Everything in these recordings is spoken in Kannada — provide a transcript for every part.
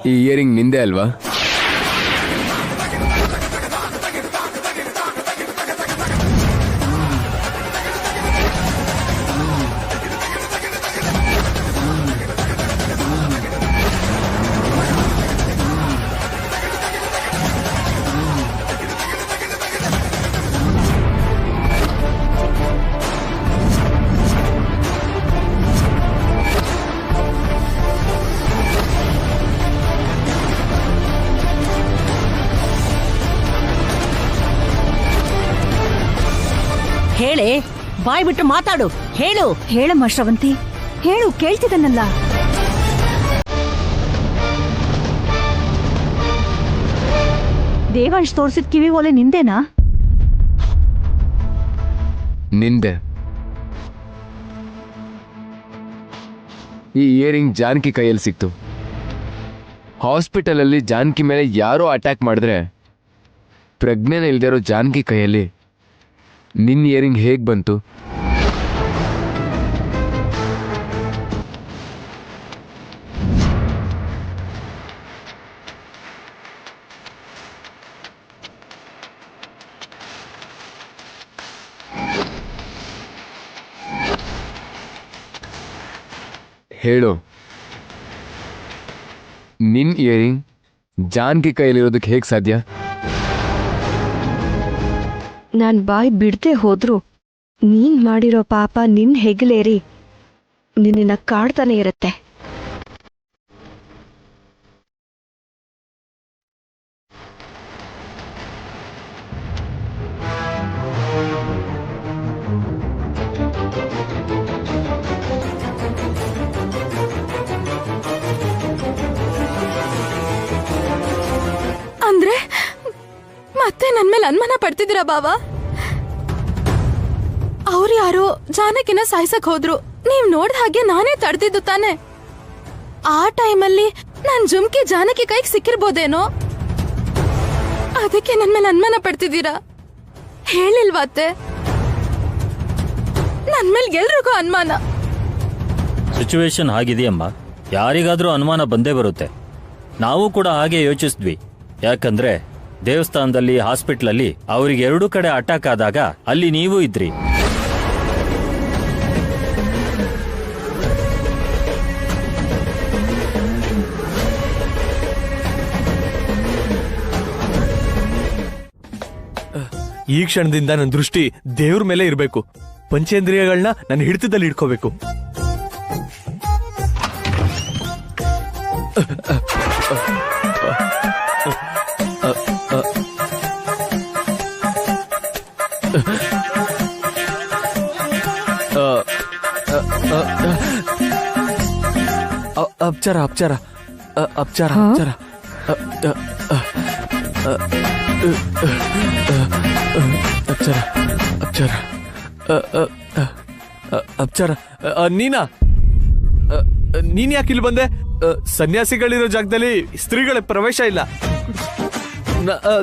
ಈ ಇಯರಿಂಗ್ ನಿಂದೆ ಅಲ್ವಾ? ಹೇಳೆ, ಬಾಯ್ ಬಿಟ್ಟು ಮಾತಾಡು. ಹೇಳು. ಹೇಳಮ್ಮ ಶ್ರವಂತಿ, ಹೇಳು, ಕೇಳ್ತಿದ್ದನಲ್ಲ. ದೇವಾಂಶ್ ತೋರ್ಸಿದ್ ಕಿವಿ ಓಲೆ ನಿಂದೇನಾ? ನಿಂದೆ. ಈ ಇಯರಿಂಗ್ ಜಾನಕಿ ಕೈಯಲ್ಲಿ ಸಿಕ್ತು. ಹಾಸ್ಪಿಟಲಲ್ಲಿ ಜಾನಕಿ ಮೇಲೆ ಯಾರೋ ಅಟ್ಯಾಕ್ ಮಾಡಿದ್ರೆ ಪ್ರಜ್ಞೆನೇ ಇಲ್ದೇ ಇರೋ ಜಾನಕಿ ಕೈಯಲ್ಲಿ ನಿನ್ನ ಇಯರಿಂಗ್ ಹೇಗೆ ಬಂತು? ಹೇಳು, ನಿನ್ನ ಇಯರಿಂಗ್ ಜಾನಕಿ ಕೈಯಲ್ಲಿರೋದಕ್ಕೆ ಹೇಗೆ ಸಾಧ್ಯ? ನಾನ್ ಬಾಯ್ ಬಿಡದೆ ಹೋದ್ರು ನೀನ್ ಮಾಡಿರೋ ಪಾಪ ನಿನ್ ಹೆಗಲೇರಿ ನಿನ್ನ ಕಾಡ್ತಾನೆ ಇರುತ್ತೆ. ಅಂದ್ರೆ ಮತ್ತೆ ನನ್ ಮೇಲೆ ಅನುಮಾನ ಪಡ್ತಿದ್ದೀರಾ ಬಾವ? ಅವ್ರು ಯಾರೋ ಜಾನಕಿನ ಸಾಯ್ಸಕ್ ಹೋದ್ರು, ನೀವ್ ನೋಡ್ದ ಹಾಗೆ ನಾನೇ ತಡೆದಿದ್ದು ತಾನೆ. ಆ ಟೈಮಲ್ಲಿ ನಾನ್ ಜುಮ್ಕಿ ಜಾನಕಿ ಕೈಗೆ ಸಿಕ್ಕಿರ್ಬೋದೇನೋ, ಅದಕ್ಕೆ ನನ್ ಮೇಲೆ ಅನುಮಾನ ಪಡ್ತಿದ್ದೀರಾ? ಹೇಳಿಲ್ವಾತೆ? ನನ್ ಮೇಲೆ ಎಲ್ರಿಗೂ ಅನುಮಾನ. ಸಿಚುವೇಶನ್ ಆಗಿದೆಯಮ್ಮ, ಯಾರಿಗಾದ್ರೂ ಅನುಮಾನ ಬಂದೇ ಬರುತ್ತೆ. ನಾವು ಕೂಡ ಹಾಗೆ ಯೋಚಿಸಿದ್ವಿ. ಯಾಕಂದ್ರೆ ದೇವಸ್ಥಾನದಲ್ಲಿ, ಹಾಸ್ಪಿಟ್ಲಲ್ಲಿ ಅವರಿಗೆ ಎರಡೂ ಕಡೆ ಅಟ್ಯಾಕ್ ಆದಾಗ ಅಲ್ಲಿ ನೀವು ಇದ್ರಿ. ಈ ಕ್ಷಣದಿಂದ ನನ್ನ ದೃಷ್ಟಿ ದೇವ್ರ ಮೇಲೆ ಇರಬೇಕು. ಪಂಚೇಂದ್ರಿಯಗಳನ್ನ ನನ್ನ ಹಿಡಿತದಲ್ಲಿ ಇಟ್ಕೋಬೇಕು. ಅಪ್ಚಾರ ಅಪ್ಚಾರ ಅಪ್ಚಾರ ಅಪ್ಚಾರ ಅಪ್ಚಾರ ಅಪ್ಚಾರ ಅಪ್ಚಾರ ನೀನಾ? ನೀನ್ ಯಾಕೆ ಇಲ್ಲಿ ಬಂದೆ? ಸನ್ಯಾಸಿಗಳಿರೋ ಜಾಗದಲ್ಲಿ ಸ್ತ್ರೀಗಳ ಪ್ರವೇಶ ಇಲ್ಲ.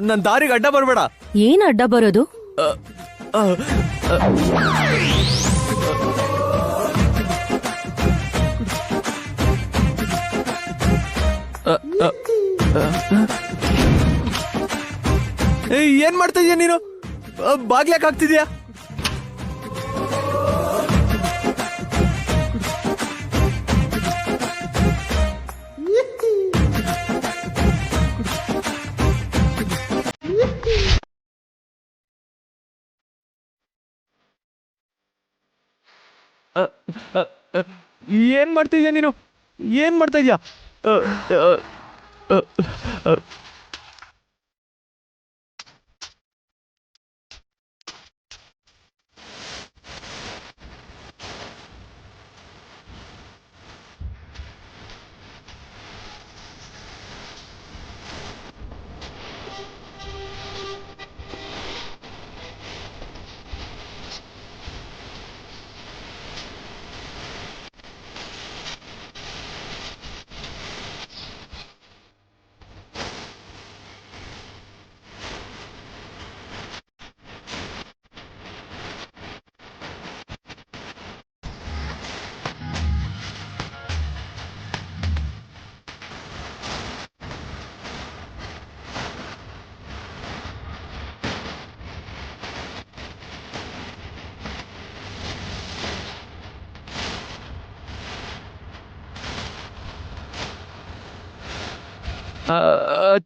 ನನ್ ದಾರಿಗೆ ಅಡ್ಡ ಬರಬೇಡ. ಏನ್ ಅಡ್ಡ ಬರೋದು? ಏನ್ ಮಾಡ್ತಾ ಇದೀಯ ನೀನು? ಬಾಗ್ಯಾಕ್ ಆಗ್ತಿದ್ಯಾ? ಏನ್ ಮಾಡ್ತಿದ್ಯಾ ನೀನು? ಏನ್ ಮಾಡ್ತಾ ಇದ್ಯಾ?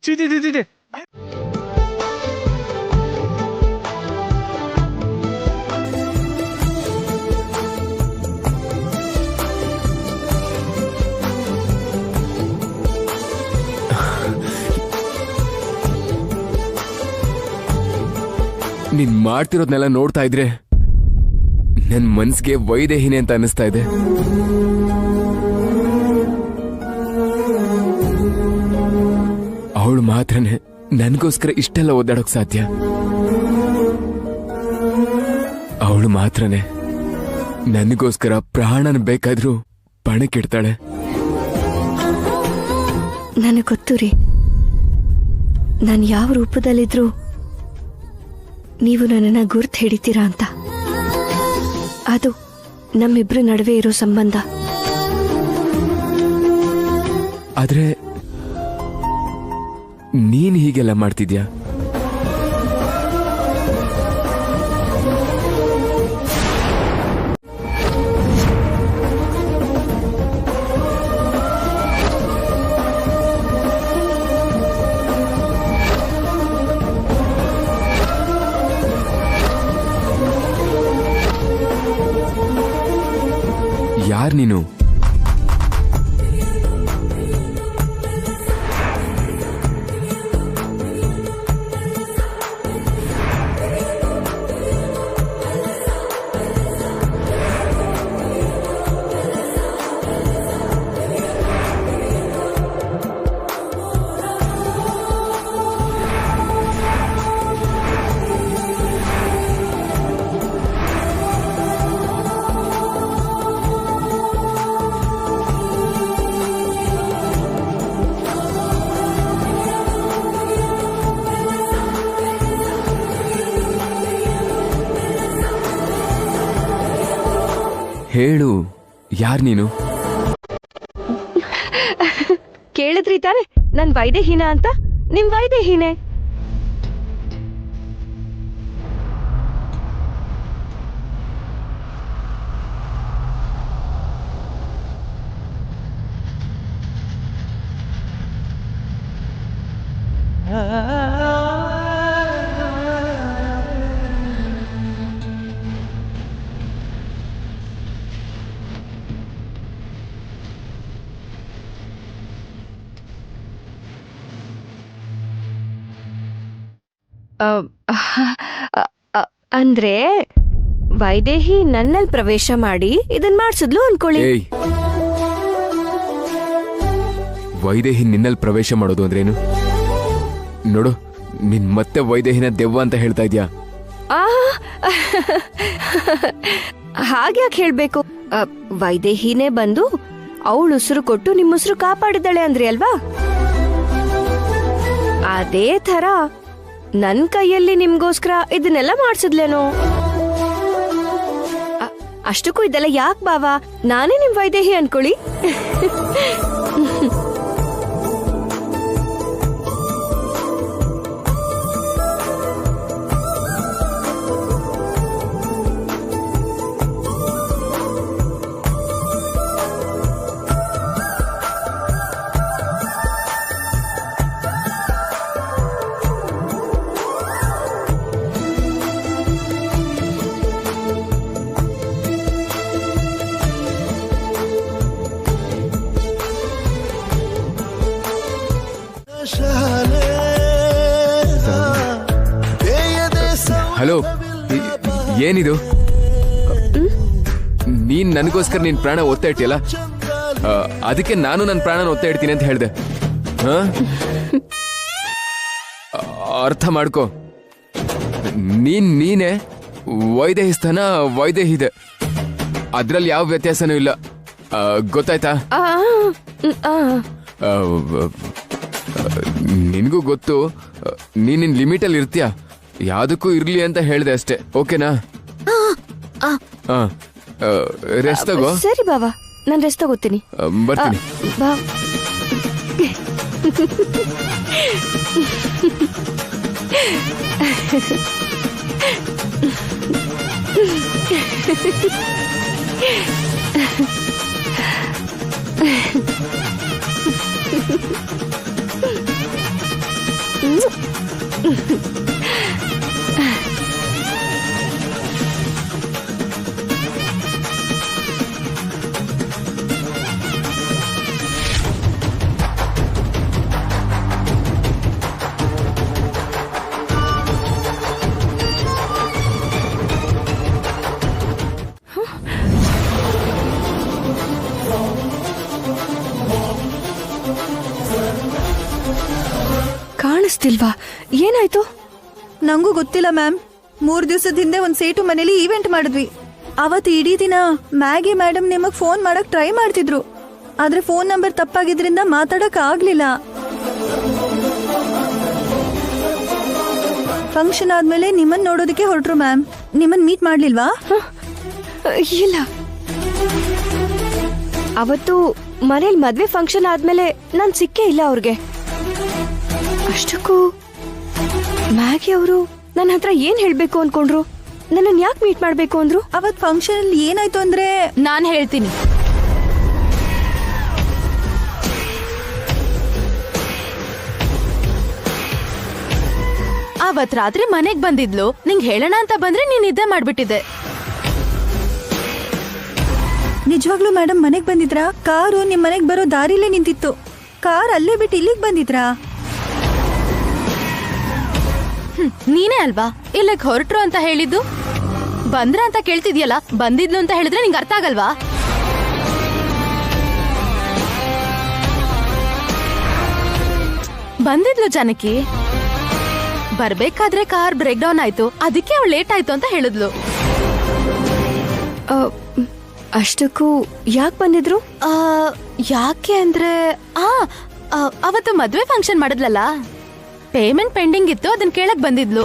ಚಿ ಚಿ ಚಿ ಚಿ ಚಿ. ನೀನ್ ಮಾಡ್ತಿರೋದ್ನೆಲ್ಲ ನೋಡ್ತಾ ಇದ್ರೆ ನನ್ ಮನ್ಸಿಗೆ ವೈದೇಹಿನಿ ಅಂತ ಅನಿಸ್ತಾ ಇದೆ. ಅವಳು ಮಾತ್ರನೇ ನನ್ಗೋಸ್ಕರ ಇಷ್ಟೆಲ್ಲ ಓದಾಡೋಕ್ ಸಾಧ್ಯ. ಅವಳು ಮಾತ್ರನೇ ನನಗೋಸ್ಕರ ಪ್ರಾಣನ ಬೇಕಾದ್ರೂ ಪಣಕ್ಕಿಡ್ತಾಳೆ. ನನಗೆ ಗೊತ್ತು ರೀ, ನಾನು ಯಾವ ರೂಪದಲ್ಲಿದ್ರು ನೀವು ನನ್ನನ್ನ ಗುರ್ತು ಹಿಡಿತೀರಾ ಅಂತ. ಅದು ನಮ್ಮಿಬ್ರ ನಡುವೆ ಇರೋ ಸಂಬಂಧ. ಆದ್ರೆ ನೀನ್ ಹೀಗೆಲ್ಲ ಮಾಡ್ತಿದ್ಯಾ? ಯಾರ್ ನೀನು? ಹೇಳು, ಯಾರ್ ನೀನು? ಕೇಳಿದ್ರಿ ತಾನೆ ನನ್ ವೈದೇಹಿನ ಅಂತ? ನಿಮ್ ವೈದೇಹಿನೇ. ಅಂದ್ರೆ ವೈದೇಹಿ ನನ್ನಲ್ಲಿ ಪ್ರವೇಶ ಮಾಡಿ ಇದನ್ ಮಾಡ್ಸಿದ್ಲು ಅನ್ಕೊಳ್ಳಿ. ಏಯ್, ವೈದೇಹಿ ನಿನ್ನಲ್ಲಿ ಪ್ರವೇಶ ಮಾಡೋದು ಅಂದ್ರೇನು? ನೋಡು, ನಿನ್ ಮತ್ತೆ ವೈದೇಹಿನ ದೆವ್ವ ಅಂತ ಹೇಳ್ತಾ ಇದ್ಯಾ? ಹಾಗ್ಯಾಕೆ ಹೇಳ್ಬೇಕು? ವೈದೇಹಿನೇ ಬಂದು ಅವಳು ಉಸಿರು ಕೊಟ್ಟು ನಿಮ್ಮ ಉಸಿರು ಕಾಪಾಡಿದ್ದಾಳೆ ಅಂದ್ರಿ ಅಲ್ವಾ? ಅದೇ ತರ ನನ್ ಕೈಯಲ್ಲಿ ನಿಮ್ಗೋಸ್ಕರ ಇದನ್ನೆಲ್ಲ ಮಾಡ್ಸಿದ್ಲೇನೋ. ಅಷ್ಟಕ್ಕೂ ಇದೆಲ್ಲ ಯಾಕೆ ಬಾವಾ? ನಾನೇ ನಿಮ್ ವೈದೇಹಿ ಅನ್ಕೊಳ್ಳಿ. ಹಲೋ, ಏನಿದು? ನೀನ್ ನನಗೋಸ್ಕರ ನಿನ್ ಪ್ರಾಣ ಒತ್ತ ಇಟ್ಟಿಯಲ್ಲ, ಅದಕ್ಕೆ ನಾನು ನನ್ನ ಪ್ರಾಣನ ಒತ್ತ ಇಡ್ತೀನಿ ಅಂತ ಹೇಳ್ದೆ. ಅರ್ಥ ಮಾಡ್ಕೋ, ನೀನೇ ವೈದೇಹಿ ಸ್ಥಾನ ವೈದೇಹಿದೆ, ಅದ್ರಲ್ಲಿ ಯಾವ ವ್ಯತ್ಯಾಸನೂ ಇಲ್ಲ. ಗೊತ್ತಾಯ್ತಾ? ನಿನ್ಗೂ ಗೊತ್ತು, ನೀನಿನ್ ಲಿಮಿಟಲ್ಲಿ ಇರ್ತೀಯ. ಯಾವ್ದಕ್ಕೂ ಇರ್ಲಿ ಅಂತ ಹೇಳ್ದೆ ಅಷ್ಟೇ. ಓಕೆನಾ? ರೆಸ್ಟ್ ತಗೋ. ಸರಿ ಬಾವಾ, ನಾನು ರೆಸ್ಟ್ ತಗೋತೀನಿ. ಬರ್ತೀನಿ. ಬಾ. ಕಾಣಿಸ್ತಿಲ್ವಾ? ಏನಾಯ್ತು? ನಂಗೂ ಗೊತ್ತಿಲ್ಲ ಮ್ಯಾಮ್. 3 ದಿವಸದ ಹಿಂದೆ ಒಂದ್ ಸೇಟು ಮನೇಲಿ ಈವೆಂಟ್ ಮಾಡಿದ್ವಿ. ಅವತ್ತು ಇಡೀ ದಿನ ಮ್ಯಾಗಿ ಮೇಡಮ್ ನಿಮಗ್ ಫೋನ್ ಮಾಡಕ್ ಟ್ರೈ ಮಾಡ್ತಿದ್ರು. ಆದ್ರೆ ಫೋನ್ ನಂಬರ್ ತಪ್ಪಾಗಿದ್ರಿಂದ ಮಾತಾಡಕ್ ಆಗ್ಲಿಲ್ಲ. ಫಂಕ್ಷನ್ ಆದ್ಮೇಲೆ ನಿಮ್ಮನ್ ನೋಡೋದಕ್ಕೆ ಹೊರಟ್ರು ಮ್ಯಾಮ್. ನಿಮ್ಮನ್ ಮೀಟ್ ಮಾಡ್ಲಿಲ್ವಾ? ಇಲ್ಲ, ಅವತ್ತು ಮನೇಲಿ ಮದ್ವೆ ಫಂಕ್ಷನ್ ಆದ್ಮೇಲೆ ನಾನ್ ಸಿಕ್ಕೇ ಇಲ್ಲ ಅವ್ರಿಗೆ. ಅಷ್ಟಕ್ಕೂ ಮ್ಯಾಗಿ ಅವರು ನನ್ನ ಹತ್ರ ಏನ್ ಹೇಳ್ಬೇಕು ಅನ್ಕೊಂಡ್ರು? ನನ್ನನ್ ಯಾಕೆ ಮೀಟ್ ಮಾಡ್ಬೇಕು ಅಂದ್ರು? ಅವತ್ ಫಂಕ್ಷನ್ ಅಲ್ಲಿ ಏನಾಯ್ತು ಅಂದ್ರೆ, ನಾನ್ ಹೇಳ್ತೀನಿ. ಅವತ್ ರಾತ್ರಿ ಮನೆಗ್ ಬಂದಿದ್ಲು. ನಿಂಗ್ ಹೇಳೋಣ ಅಂತ ಬಂದ್ರೆ ನೀನ್ ನಿದ್ದೆ ಮಾಡ್ಬಿಟ್ಟಿದ್ದೆ. ನಿಜವಾಗ್ಲೂ ಮೇಡಮ್ ಮನೆಗ್ ಬಂದಿದ್ರಾ? ಕಾರು ನಿಮ್ ಮನೆಗ್ ಬರೋ ದಾರಿಲೇ ನಿಂತಿತ್ತು. ಕಾರ್ ಅಲ್ಲೇ ಬಿಟ್ಟು ಇಲ್ಲಿಗ್ ಬಂದಿದ್ರಾ? ನೀನೇ ಅಲ್ವಾ ಇಲ್ಲಿಗ್ ಹೊರಟ್ರು ಅಂತ ಹೇಳಿದ್ದು? ಬಂದ್ರ ಅಂತ ಕೇಳ್ತಿದ್ಯಲ್ಲ, ಬಂದಿದ್ಲು ಅಂತ ಹೇಳಿದ್ರೆ ನಿಂಗೆ ಅರ್ಥ ಆಗಲ್ವಾ? ಬಂದಿದ್ಲು ಜಾನಕಿ. ಬರ್ಬೇಕಾದ್ರೆ ಕಾರ್ ಬ್ರೇಕ್ ಡೌನ್ ಆಯ್ತು, ಅದಕ್ಕೆ ಅವಳು ಲೇಟ್ ಆಯ್ತು ಅಂತ ಹೇಳಿದ್ಲು. ಅಷ್ಟಕ್ಕೂ ಯಾಕೆ ಬಂದಿದ್ರು? ಯಾಕೆ ಅಂದ್ರೆ ಅವತ್ತು ಮದ್ವೆ ಫಂಕ್ಷನ್ ಮಾಡಿದ್ಲಲ್ಲ, ಪೇಮೆಂಟ್ ಪೆಂಡಿಂಗ್ ಇತ್ತು, ಅದನ್ನ ಕೇಳಕ್ ಬಂದಿದ್ಲು.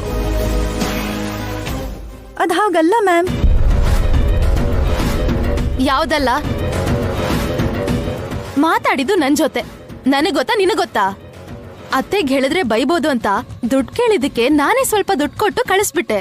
ಅದ್ ಹಾಗಲ್ಲ ಮ್ಯಾಮ್. ಯಾವ್ದಲ್ಲ? ಮಾತಾಡಿದ್ದು ನನ್ ಜೊತೆ. ನನಗ್ ಗೊತ್ತಾ ನಿನಗ್ ಗೊತ್ತಾ? ಅತ್ತೆಗ್ ಹೇಳಿದ್ರೆ ಬೈಬೋದು ಅಂತ ದುಡ್ಡು ಕೇಳಿದಕ್ಕೆ ನಾನೇ ಸ್ವಲ್ಪ ದುಡ್ಡು ಕೊಟ್ಟು ಕಳಿಸ್ಬಿಟ್ಟೆ.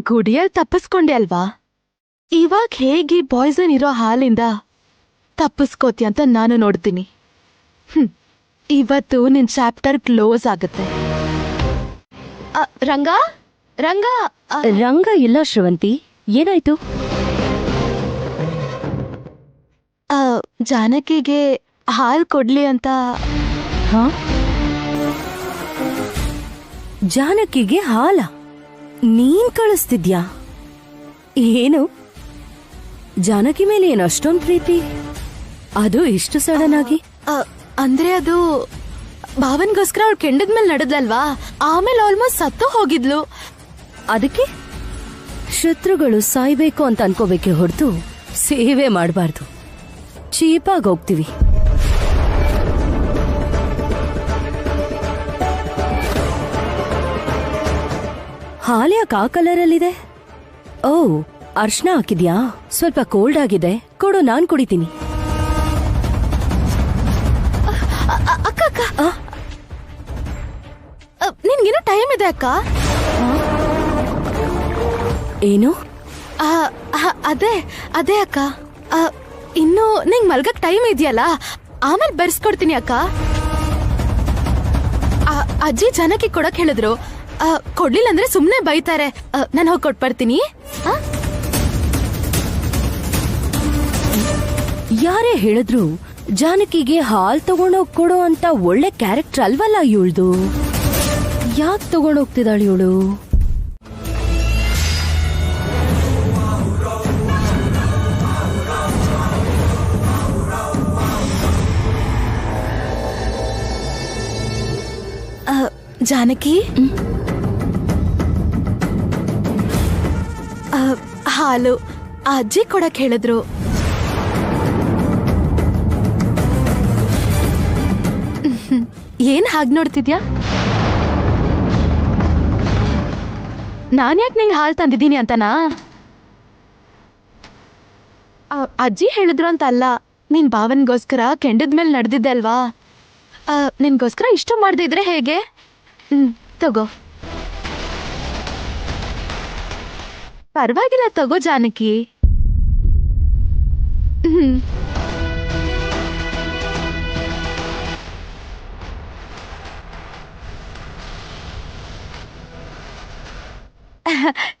ಗುಡಿಯಲ್ಲಿ ತಪ್ಪಿಸ್ಕೊಂಡೆ ಅಲ್ವಾ? ಇವಾಗ ಹೇಗೆ ಪಾಯ್ಸನ್ ಇರೋ ಹಾಲಿಂದ ತಪ್ಪಿಸ್ಕೋತಿ ಅಂತ ನಾನು ನೋಡ್ತೀನಿ. ಇವತ್ತು ನಿನ್ ಚಾಪ್ಟರ್ ಕ್ಲೋಸ್ ಆಗುತ್ತೆ. ರಂಗ ರಂಗ ರಂಗ ಇಲ್ಲ ಶ್ರವಂತಿ, ಏನಾಯ್ತು? ಜಾನಕಿಗೆ ಹಾಲ್ ಕೊಡ್ಲಿ ಅಂತ. ಜಾನಕಿಗೆ ಹಾಲ ನೀನ್ ಕಳಿಸ್ತಿದ್ಯಾ? ಏನು ಜಾನಕಿ ಮೇಲೆ ಏನು ಅಷ್ಟೊಂದು ಪ್ರೀತಿ? ಅದು ಇಷ್ಟು ಸಡನ್ ಆಗಿ? ಅಂದ್ರೆ ಅದು ಭಾವನ್ಗೋಸ್ಕರ ಅವಳು ಕೆಂಡದ್ಮೇಲೆ ನಡೆದ್ಲಲ್ವಾ, ಆಮೇಲೆ ಆಲ್ಮೋಸ್ಟ್ ಸತ್ತು ಹೋಗಿದ್ಲು. ಅದಕ್ಕೆ ಶತ್ರುಗಳು ಸಾಯ್ಬೇಕು ಅಂತ ಅನ್ಕೋಬೇಕೆ ಹೊರತು ಸೇವೆ ಮಾಡಬಾರ್ದು. ಚೀಪಾಗಿ ಹೋಗ್ತೀವಿ. ಹಾಲ್ಯಾಕ ಆ ಕಲರಲ್ಲಿದೆ? ಓ, ಅರ್ಶನ ಹಾಕಿದ್ಯಾ? ಸ್ವಲ್ಪ ಕೋಲ್ಡ್ ಆಗಿದೆ, ಕೊಡು, ನಾನ್ ಕುಡಿತೀನಿ. ಅಕ್ಕ ಅಕ್ಕ, ನಿನ್ಗೇನೋ ಟೈಮ್ ಇದೆ ಅಕ್ಕ. ಏನು? ಅದೇ ಅದೇ ಅಕ್ಕ, ಇನ್ನು ನಿಂಗ್ ಮಲ್ಗಕ್ ಟೈಮ್ ಇದೆಯಲ್ಲ, ಆಮೇಲೆ ಬರ್ಸ್ಕೊಡ್ತೀನಿ ಅಕ್ಕ. ಅಜ್ಜಿ ಜನಕ್ಕೆ ಕೊಡಕ್ ಹೇಳಿದ್ರು, ಕೊಡ್ಲಿಲ್ಲ ಅಂದ್ರೆ ಸುಮ್ನೆ ಬೈತಾರೆ. ನಾನು ಹೋಗಿ ಕೊಟ್ಬರ್ತೀನಿ. ಯಾರೇ ಹೇಳಿದ್ರು ಜಾನಕಿಗೆ ಹಾಲ್ ತಗೊಂಡೋಗ್ ಕೊಡೋ ಅಂತ ಒಳ್ಳೆ ಕ್ಯಾರೆಕ್ಟರ್ ಅಲ್ವಲ್ಲ ಇವಳ್ದು. ಯಾಕೆ ತಗೊಂಡೋಗ್ತಿದ್ದಾಳ ಇವಳು? ಜಾನಕಿ, ಹಾಲು ಅಜ್ಜಿ ಕೊಡಕ್ ಹೇಳಿದ್ರು. ಏನ್ ಹಾಗ್ ನೋಡ್ತಿದ್ಯಾ? ನಾನ್ಯಾಕೆ ನಿಂಗೆ ಹಾಲು ತಂದಿದ್ದೀನಿ ಅಂತನಾ? ಅಜ್ಜಿ ಹೇಳಿದ್ರು ಅಂತ ಅಲ್ಲ, ನಿನ್ ಭಾವನ್ಗೋಸ್ಕರ ಕೆಂಡದ ಮೇಲೆ ನಡೆದಿದ್ದೆ ಅಲ್ವಾ? ನಿನ್ಗೋಸ್ಕರ ಇಷ್ಟ ಮಾಡದೇ ಇದ್ರೆ ಹೇಗೆ? ತಗೋ. ಪರವಾಗಿಲ್ಲ, ತಗೋ ಜಾನಕಿ.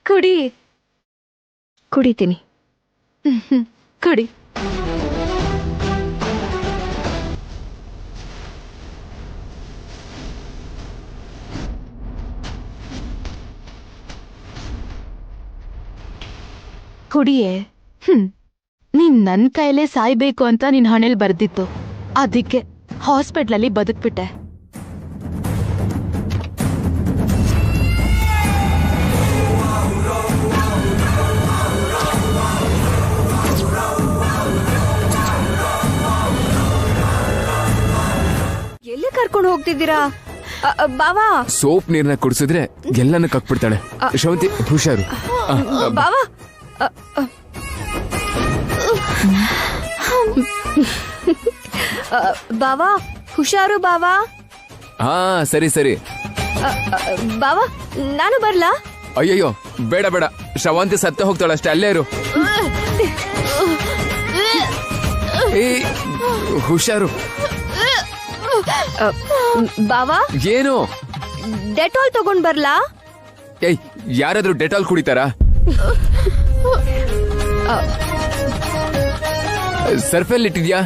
ಕುಡಿ. ಕುಡಿತೀನಿ. ಕುಡಿ. ಕುಡಿಯೇ. ನೀನ್ ನನ್ ಕೈಲೇ ಸಾಯ್ಬೇಕು ಅಂತ ನಿನ್ ಹಣೆಲ್ ಬರ್ದಿತ್ತು, ಅದಕ್ಕೆ ಹಾಸ್ಪಿಟ್ಲಲ್ಲಿ ಬದುಕ್ಬಿಟ್ಟೆ. ಎಲ್ಲಿ ಕರ್ಕೊಂಡು ಹೋಗ್ತಿದ್ದೀರಾ ಬಾವಾ? ಸೋಪ್ ನೀರ್ನ ಕುಡಿಸಿದ್ರೆ ಎಲ್ಲಾನು ಕಕ್ಬಿಡ್ತಾಳೆ. ಶ್ರವಂತಿ, ಹುಷಾರು. ಬಾವಾ, ಬಾವಾ ಹುಷಾರು ಬಾವಾ. ಹಾ ಸರಿ ಸರಿ. ಬಾವಾ, ನಾನು ಬರ್ಲಾ? ಅಯ್ಯಯ್ಯೋ, ಬೇಡ ಬೇಡ, ಶ್ರವಂತಿ ಸತ್ತ ಹೋಗ್ತಾಳೆ ಅಷ್ಟೇ, ಅಲ್ಲೇ ಇರು. ಏ, ಹುಷಾರು. ಬಾವಾ, ಏನು? ಡೆಟಾಲ್ ತಗೊಂಡ್ ಬರ್ಲಾ? ಏಯ್, ಯಾರಾದ್ರೂ ಡೆಟಾಲ್ ಕುಡಿತಾರಾ? ಸರ್ಫಲ್ಲಿ ಇಟ್ಟಿದ್ಯಾ?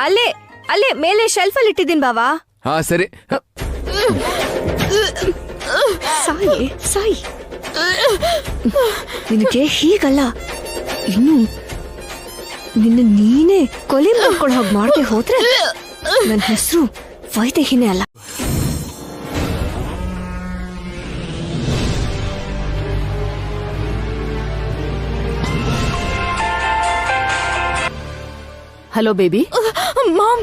ಅಲ್ಲೇ ಅಲ್ಲೇ ಮೇಲೆ ಶೆಲ್ಫ್ ಅಲ್ಲಿ ಇಟ್ಟಿದ್ದೀನಿ ಬಾವಾ. ಹಾ ಸರಿ. ಸಾಯಿ ಸಾಯಿ, ನಿನಗೆ ಹೀಗಲ್ಲ, ಇನ್ನು ನಿನ್ನ ನೀನೇ ಕೊಲೆ ಮಾಡ್ಕೊಂಡು ಹೋಗಿ ಮಾಡದೆ ಹೋದ್ರೆ ನನ್ನ ಹೆಸರು ವೈದೇಹಿನೇ ಅಲ್ಲ. Hello baby. ಮಾಮ್,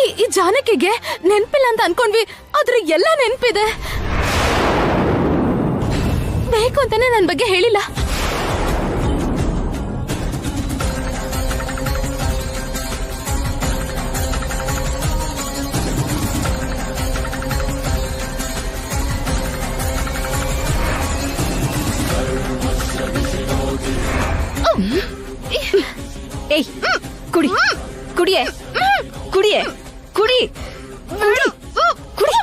ಈ ಜಾನಕಿಗೆ ನೆನ್ಪಿಲ್ಲ ಅಂತ ಅನ್ಕೊಂಡ್ವಿ, ಆದ್ರೆ ಎಲ್ಲ ನೆನ್ಪಿದೆ. ಬೇಕು ಅಂತಾನೆ ನನ್ ಬಗ್ಗೆ ಹೇಳಿಲ್ಲ. ಏಯ್, ಕುಡಿ ಕುಡಿಯೇ ಕುಡಿಯೇ ಕುಡಿ ಕುಡಿ ಕುಡಿ.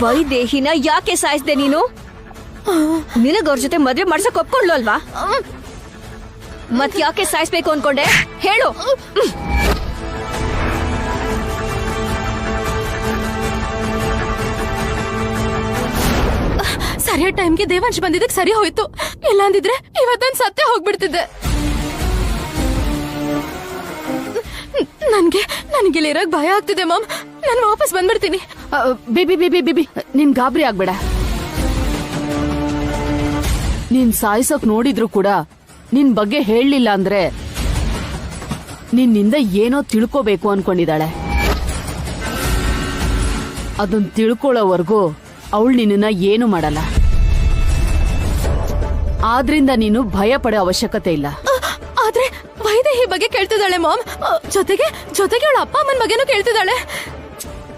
ವೈದೇಹಿನ ಯಾಕೆ ಸಾಯಿಸ್ದೆ ನೀನು? ನಿನಗ ಅವ್ರ ಜೊತೆ ಮದ್ವೆ ಮಾಡ್ಸಕ್ ಒಪ್ಕೊಂಡ್ಲು ಅಲ್ವಾ? ಮತ್ ಯಾಕೆ ಸಾಯಿಸ್ಬೇಕು ಅನ್ಕೊಂಡೆ ಹೇಳು. ಸರಿಯಾದ ಟೈಮ್ಗೆ ದೇವಾಂಶ್ ಬಂದಿದ್ದಕ್ಕೆ ಸರಿ ಹೋಯ್ತು, ಇಲ್ಲ ಅಂದಿದ್ರೆ ಇವತ್ತನ್ ಸತ್ಯ ಹೋಗ್ಬಿಡ್ತಿದ್ದೆ. ನನಗೆ ಇರಕ್ ಭಯ ಆಗ್ತಿದೆ ಮಾಮ್, ನಾನು ವಾಪಸ್ ಬಂದ್ಬಿಡ್ತೀನಿ. ಬೇಬಿ ಬೇಬಿ ಬೇಬಿ, ನೀನ್ ಗಾಬರಿ ಆಗ್ಬೇಡ. ನೀನ್ ಸಾಯಿಸೋಕ್ ನೋಡಿದ್ರು ಕೂಡ ನಿನ್ ಬಗ್ಗೆ ಹೇಳಲಿಲ್ಲ ಅಂದ್ರೆ ನಿನ್ನಿಂದ ಏನೋ ತಿಳ್ಕೋಬೇಕು ಅನ್ಕೊಂಡಿದ್ದಾಳೆ. ಅದನ್ ತಿಳ್ಕೊಳ್ಳೋವರೆಗೂ ಅವಳು ನಿನ್ನ ಏನು ಮಾಡಲ್ಲ. ಆದ್ರಿಂದ ನೀನು ಭಯ ಪಡೋ ಅವಶ್ಯಕತೆ ಇಲ್ಲ. ಆದ್ರೆ ವೈದೇಹಿ ಬಗ್ಗೆ ಕೇಳ್ತಿದ್ದಾಳೆ ಮಾಮ್, ಜೊತೆಗೆ ಅವಳ ಅಪ್ಪ ಅಮ್ಮನ ಬಗ್ಗೆನೂ ಕೇಳ್ತಿದ್ದಾಳೆ.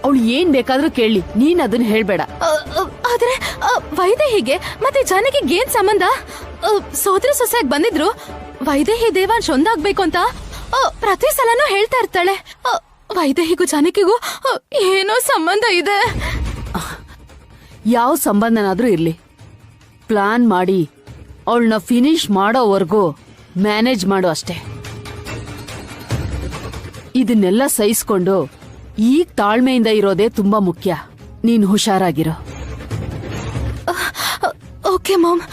ಅವಳು ಏನ್ ಬೇಕಾದ್ರೂ ಕೇಳಿ, ನೀನ್ ಅದನ್ನ ಹೇಳ್ಬೇಡ. ಆದ್ರೆ ವೈದೇಹಿಗೆ ಮತ್ತೆ ಜಾನಕಿಗೆ ಏನ್ ಸಂಬಂಧ? ಸೋದರ ಸೊಸೆಯಾಗಿ ಬಂದಿದ್ರು, ವೈದೇಹಿ ದೇವಾಂಶ್ ಒಂದಾಗ್ಬೇಕು ಅಂತ ಪ್ರತಿ ಸಲನೂ ಹೇಳ್ತಾ ಇರ್ತಾಳೆ. ವೈದೇಹಿಗೂ ಜಾನಕಿಗೂ ಏನೋ ಸಂಬಂಧ ಇದೆ. ಯಾವ ಸಂಬಂಧನಾದ್ರೂ ಇರ್ಲಿ, ಪ್ಲಾನ್ ಮಾಡಿ ಅವಳನ್ನ ಫಿನಿಶ್ ಮಾಡೋವರೆಗೂ ಮ್ಯಾನೇಜ್ ಮಾಡು ಅಷ್ಟೇ. ಇದನ್ನೆಲ್ಲ ಸಹಿಸ್ಕೊಂಡು ಈಗ ತಾಳ್ಮೆಯಿಂದ ಇರೋದೇ ತುಂಬಾ ಮುಖ್ಯ. ನೀನ್ ಹುಷಾರಾಗಿರೋ. Okay ma'am.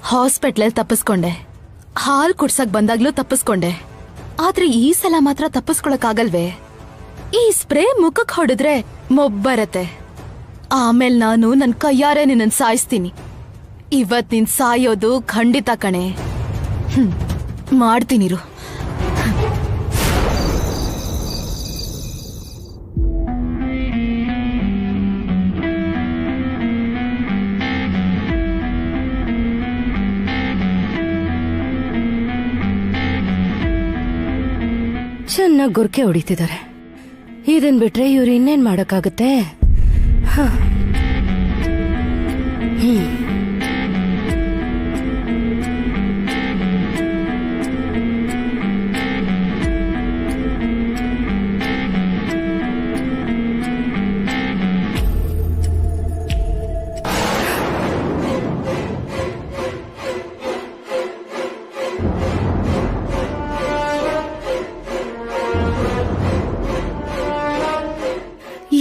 ಹಾಸ್ಪಿಟ್ಲಲ್ಲಿ ತಪ್ಪಿಸ್ಕೊಂಡೆ, ಹಾಲ್ ಕುಡ್ಸಕ್ ಬಂದಾಗ್ಲೂ ತಪ್ಪಿಸ್ಕೊಂಡೆ, ಆದ್ರೆ ಈ ಸಲ ಮಾತ್ರ ತಪ್ಪಿಸ್ಕೊಳಕ್ಕಾಗಲ್ವೇ? ಈ ಸ್ಪ್ರೇ ಮುಖಕ್ ಹೊಡೆದ್ರೆ ಮೊಬ್ಬರತ್ತೆ. ಆಮೇಲೆ ನಾನು ನನ್ ಕೈಯಾರೆ ನಿನ್ನನ್ ಸಾಯಿಸ್ತೀನಿ. ಇವತ್ ನೀನ್ ಸಾಯೋದು ಖಂಡಿತ ಕಣೆ. ಮಾಡ್ತೀನಿರು. ಚೆನ್ನಾಗಿ ಗುರ್ಕೆ ಹೊಡಿತಿದ್ದಾರೆ. ಇದನ್ ಬಿಟ್ರೆ ಇವ್ರು ಇನ್ನೇನ್ ಮಾಡಕ್ಕಾಗತ್ತೆ? ಹ.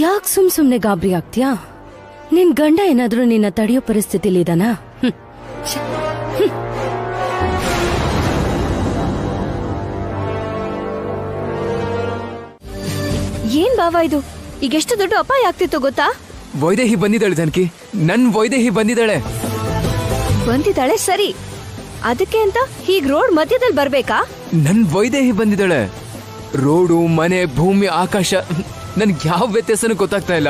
ಯಾಕೆ ಸುಮ್ನೆ ಗಾಬರಿ ಆಗ್ತೀಯಾ? ನಿನ್ ಗಂಡ ಏನಾದ್ರೂ ನಿನ್ನ ತಡೆಯೋ ಪರಿಸ್ಥಿತಿಲಿ ಇದಾನಾ? ಏನ್ ಬಾವ ಇದು? ಈಗ ಎಷ್ಟು ದೊಡ್ಡ ಅಪಾಯ ಆಗ್ತಿತ್ತು ಗೊತ್ತಾ? ವೈದೇಹಿ ಬಂದಿದ್ದಾಳೆ ಜಾನಕಿ, ನನ್ ವೈದೇಹಿ ಬಂದಿದ್ದಾಳೆ. ಬಂದಿದ್ದಾಳೆ ಸರಿ, ಅದಕ್ಕೆ ಅಂತ ಹೀಗ್ ರೋಡ್ ಮಧ್ಯದಲ್ಲಿ ಬರ್ಬೇಕಾ? ನನ್ ವೈದೇಹಿ ಬಂದಿದ್ದಾಳೆ. ರೋಡು, ಮನೆ, ಭೂಮಿ, ಆಕಾಶ, ನನ್ಗೆ ಯಾವ ವ್ಯತ್ಯಾಸನೂ ಗೊತ್ತಾಗ್ತಾ ಇಲ್ಲ.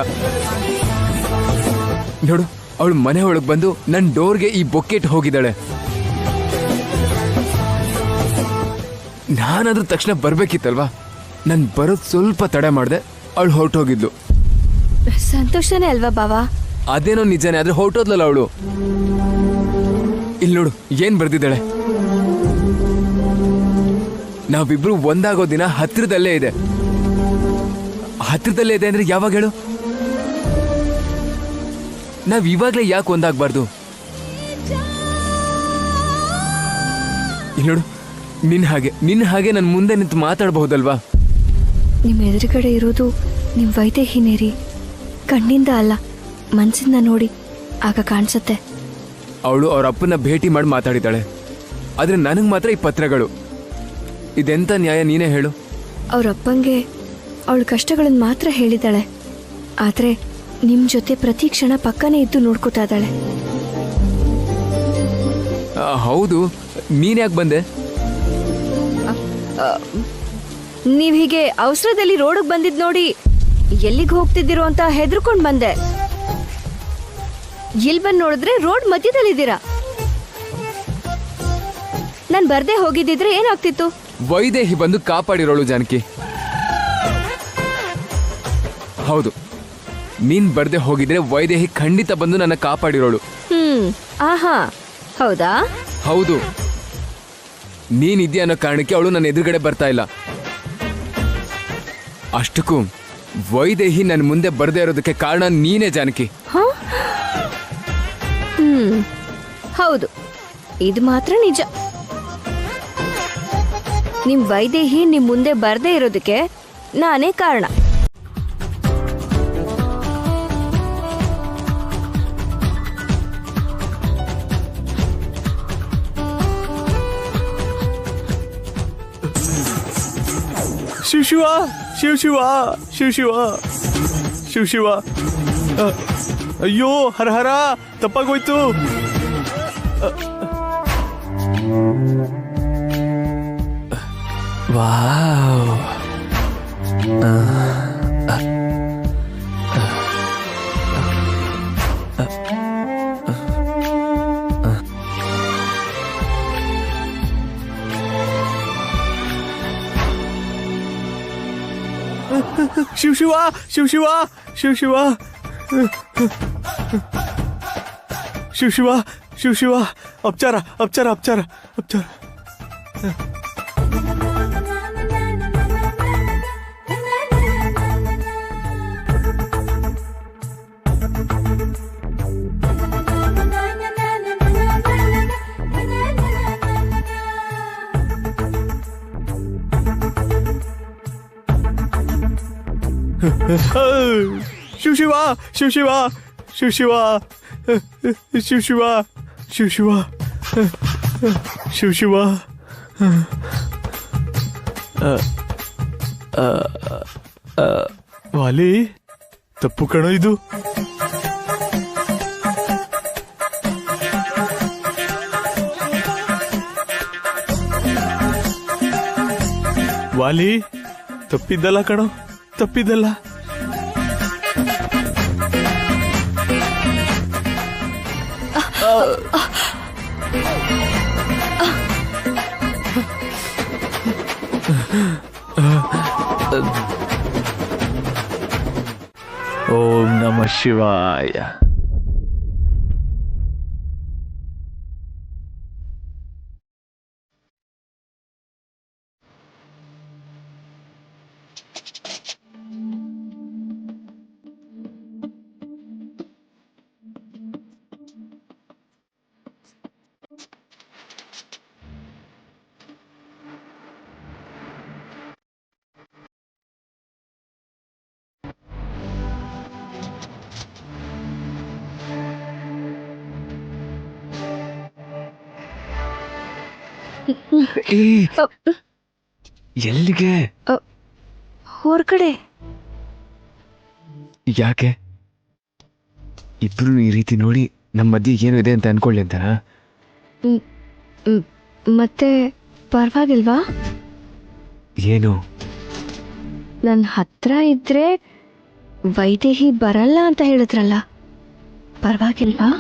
ನೋಡು, ಅವಳು ಮನೆ ಒಳಗ್ ಬಂದು ನನ್ ಡೋರ್ಗೆ ಈ ಬೊಕ್ಕೆಟ್ ಹೋಗಿದ್ದಾಳೆ. ನಾನಾದ್ರೂ ತಕ್ಷಣ ಬರ್ಬೇಕಿತ್ತಲ್ವಾ? ನನ್ ಬರೋದ್ ಸ್ವಲ್ಪ ತಡೆ ಮಾಡ್ದೆ, ಅವಳು ಹೊರಟೋಗಿದ್ಲು. ಸಂತೋಷನೇ ಅಲ್ವಾ ಬಾವ? ಅದೇನೋ ನಿಜಾನೇ, ಆದ್ರೆ ಹೊರಟೋದ್ಲಲ್ಲ ಅವಳು. ಇಲ್ಲಿ ನೋಡು ಏನ್ ಬರ್ದಿದ್ದಾಳೆ. ನಾವಿಬ್ರು ಒಂದಾಗೋ ದಿನ ಹತ್ರದಲ್ಲೇ ಇದೆ. ಹತ್ರದಲ್ಲೇ ಇದೆ ಅಂದ್ರೆ ಯಾವಾಗ ಹೇಳು? ನಾವ್ ಇವಾಗ್ಲೇ ಯಾಕೆ ಒಂದಾಗ್ಬಾರ್ದು? ಇಲ್ಲಿ ನೋಡು, ನಿನ್ನ ಹಾಗೆ ನನ್ ಮುಂದೆ ನಿಂತು ಮಾತಾಡಬಹುದಲ್ವಾ? ನಿಮ್ ಎದುರುಗಡೆ ಇರೋದು ನಿಮ್ ವೈದೇಹಿನೇ ರೀ, ಕಣ್ಣಿಂದ ಅಲ್ಲ ಮನ್ಸಿಂದ ನೋಡಿ ಆಗ ಕಾಣಿಸುತ್ತೆ. ಅವಳು ಅವ್ರ ಅಪ್ಪನ ಭೇಟಿ ಮಾಡಿ ಮಾತಾಡಿದಾಳೆ, ಆದ್ರೆ ನನಗ್ ಮಾತ್ರ ಈ ಪತ್ರಗಳು. ಇದೆಂತ ನ್ಯಾಯ ನೀನೇ ಹೇಳು? ಅವ್ರ ಅಪ್ಪಂಗೆ ಅವಳ ಕಷ್ಟಗಳನ್ನ ಮಾತ್ರ ಹೇಳಿದಾಳೆ, ಆದ್ರೆ ನಿಮ್ ಜೊತೆ ಪ್ರತಿ ಕ್ಷಣ ಪಕ್ಕನೇ ಇದ್ದು ನೋಡ್ಕೊತಾ ಇದ್ದಾಳೆ. ಹೌದು, ನೀನ್ ಯಾಕೆ ಬಂದೆ? ನೀವ್ ಹೀಗೆ ಅವಸರದಲ್ಲಿ ರೋಡ್ಗೆ ಬಂದಿದ್ ನೋಡಿ ಎಲ್ಲಿಗೆ ಹೋಗ್ತಿದ್ದೀರೋ ಅಂತ ಹೆದರ್ಕೊಂಡ್ ಬಂದೆ. ಇಲ್ ಬಂದ್ ನೋಡಿದ್ರೆ ರೋಡ್ ಮಧ್ಯದಲ್ಲಿದ್ದೀರಾ. ನಾನ್ ಬರ್ದೇ ಹೋಗಿದ್ದಿದ್ರೆ ಏನಾಗ್ತಿತ್ತು? ವೈದೇಹಿ ಬಂದು ಕಾಪಾಡಿರೋಳು ಜಾನಕಿ. ಹೌದು, ನೀನ್ ಬರ್ದೆ ಹೋಗಿದ್ರೆ ವೈದೇಹಿ ಖಂಡಿತ ಬಂದು ನನ್ನ ಕಾಪಾಡಿರೋಳು. ಆಹಾ, ಹೌದಾ? ಹೌದು, ನೀನಿದ್ಯಾ ಅನ್ನೋ ಕಾರಣಕ್ಕೆ ಅವಳು ನನ್ನ ಎದುರುಗಡೆ ಬರ್ತಾ ಇಲ್ಲ. ಅಷ್ಟಕ್ಕೂ ವೈದೇಹಿ ನನ್ನ ಮುಂದೆ ಬರ್ದೇ ಇರೋದಕ್ಕೆ ಕಾರಣ ನೀನೇ ಜಾನಕಿ. ಹೌದು, ಇದು ಮಾತ್ರ ನಿಜ. ನಿಮ್ ವೈದೇಹಿ ನಿಮ್ ಮುಂದೆ ಬರ್ದೇ ಇರೋದಕ್ಕೆ ನಾನೇ ಕಾರಣ. ಶಿವ ಶಿವ ಶಿವ ಶಿವ ಶಿವ ಶಿವ ಶಿವ. ಅಯ್ಯೋ, ಹರ ಹರ, ತಪ್ಪಾಗೋಯ್ತು. ವಾವ್, ಶಿವ ಶಿವ ಶಿವ ಶಿವ ಶಿವ ಶಿವ ಶಿವ ಶಿವ ಶಿವ ಶಿವ. ಅಪಚಾರ ಅಪಚಾರ ಅಪಚಾರ ಅಪಚಾರ. ಶಿವ ಶಿವ ಶಿವ ಶಿವ ಶಿವ ಶಿವ ಶಿವ ಶಿವ ಶಿವ ಶಿವ ಶಿವ ಶಿವ. ವಾಲಿ, ತಪ್ಪು ಕಣೋ ಇದು. ವಾಲಿ, ತಪ್ಪಿದ್ದಲ್ಲ ಕಣೋ, ತಪ್ಪಿದ್ದಲ್ಲ. ಓಂ ನಮಃ ಶಿವಾಯ. ಎಲ್ಲಿಗೆ? ಹೊರಗಡೆ. ಯಾಕೆ? ಇಬ್ರು ಈ ರೀತಿ ನೋಡಿ ನಮ್ಮ ಮಧ್ಯೆ ಏನು ಇದೆ ಅಂತ ಅನ್ಕೊಳ್ಳಿ ಅಂತ. ಮತ್ತೆ ಪರವಾಗಿಲ್ವಾ? ಏನು? ನನ್ನ ಹತ್ರ ಇದ್ರೆ ವೈದೇಹಿ ಬರಲ್ಲ ಅಂತ ಹೇಳಿದ್ರಲ್ಲ, ಪರವಾಗಿಲ್ವಾ?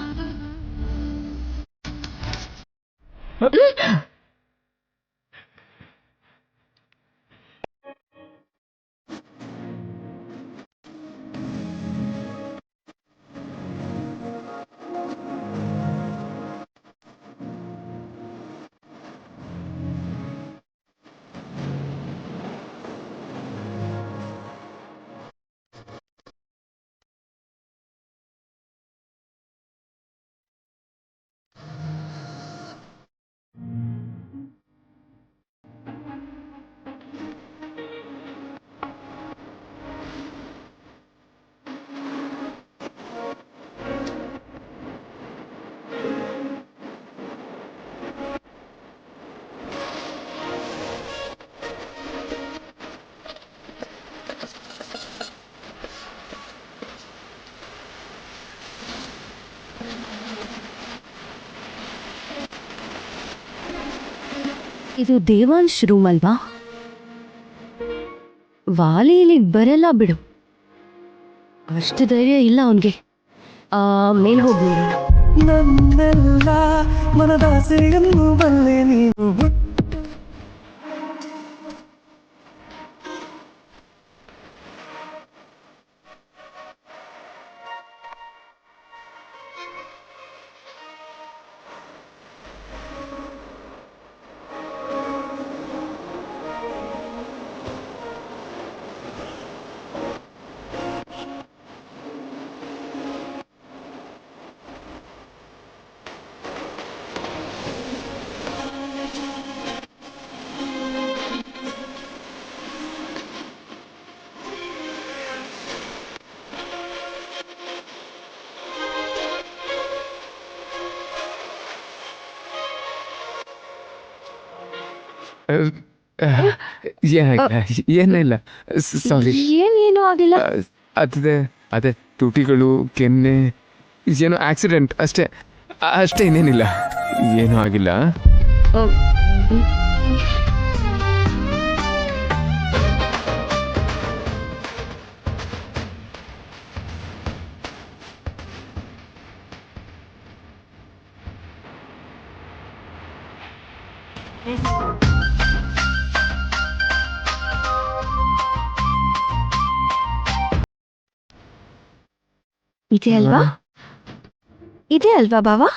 ಇದು ದೇವಾಂಶ್ ರೂಮ್ ಅಲ್ವಾ? ವಾಲಿ ಇಲ್ಲಿಗೆ ಬರಲ್ಲ ಬಿಡು, ಅಷ್ಟು ಧೈರ್ಯ ಇಲ್ಲ ಅವನ್ಗೆ. ಮೇಲ್ ಹೋಗಿ ನನ್ನೆಲ್ಲ ಮನದಾಸೆಯನ್ನು ಬಲ್ಲೆ ನೀನು. ಏನಿಲ್ಲ, ಸಾರಿ. ಏನೇನು ಆಗಿಲ್ಲ. ಅದೇ ತುಟಿಗಳು, ಕೆನ್ನೆ, ಏನೋ ಆಕ್ಸಿಡೆಂಟ್ ಅಷ್ಟೇ, ಅಷ್ಟೇ, ಇನ್ನೇನಿಲ್ಲ, ಏನೂ ಆಗಿಲ್ಲ. ಇದೆ ಅಲ್ವಾ? ಇದೆ ಅಲ್ವಾ ಬಾವಾ?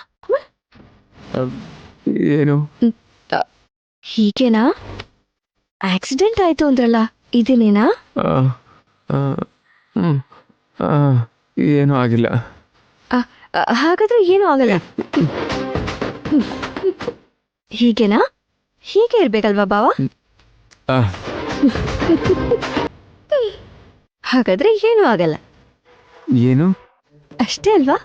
ಏನು? ಹೀಗೇನಾ? ಆಕ್ಸಿಡೆಂಟ್ ಆಯ್ತು ಅಂದ್ರಲ್ಲ, ಇದೇನೇನಾ? ಏನೂ ಆಗಿಲ್ಲ. ಹಾಗಾದ್ರೆ ಏನೂ ಆಗಲ್ಲ. ಹೀಗೇನಾ? ಹೀಗೆ ಇರ್ಬೇಕಲ್ವಾ ಬಾವಾ? ಹಾಗಾದ್ರೆ ಏನೂ ಆಗಲ್ಲ. ಏನು? ಅಷ್ಟೇ ಅಲ್ವಾ?